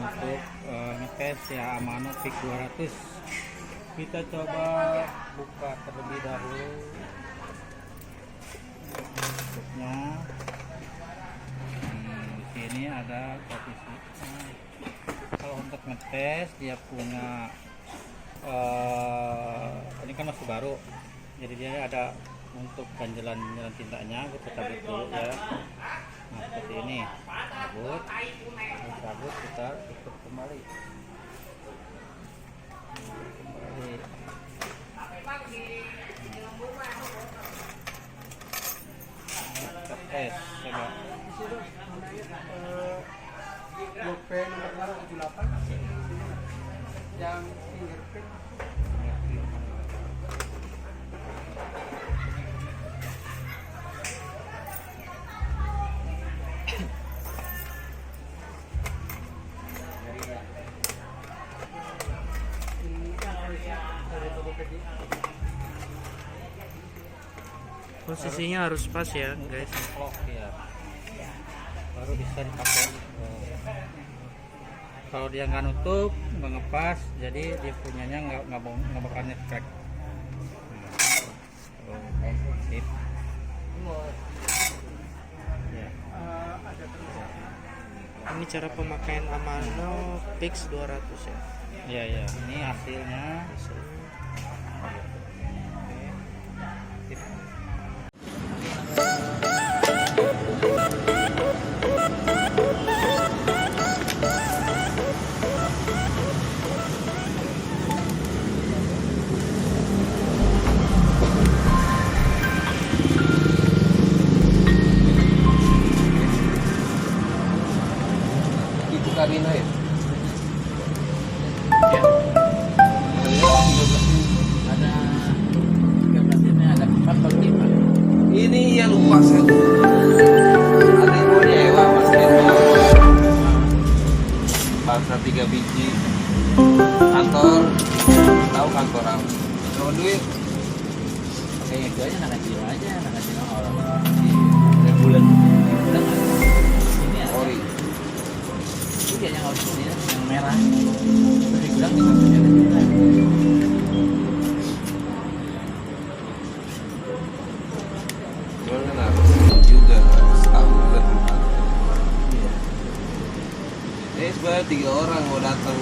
untuk ngetes ya Amano Fix 200. Kita coba buka terlebih dahulu tutupnya. Di sini ada posisi. Kalau untuk ngetes dia punya ini kan masih baru, jadi dia ada untuk ganjelan tintanya. Kita cabut dulu ya. Nah seperti ini, cabut kita tutup kembali. Tes coba. Pulpen nomor 78 yang fingerprint. Posisinya harus pas ya guys. Lock ya, baru bisa dipakai. Kalau dia nggak nutup, nggak ngepas, jadi dia punyanya nggak bakal nyetrek. Sip. Ya. Ini cara pemakaian Amano Fix 200 ya. Iya ya, ini hasilnya. Itu Karina ya? Ya. Ada 13 ini ada 4 atau 5. Ini ya lupa saya. Ada yang mau nyewa Mas Firman. Bangsa 3 biji. Kantor. Tahu kantor apa? Kalau duit Kayaknya itu aja anak kecil orang dari bulan udah nggak ini ya ori. itu dia yang harus ini ya, yang merah terus di gudang juga punya kecilan. Cuman kan harus juga harus tahu ke tempat. Sebenarnya 3 orang mau datang.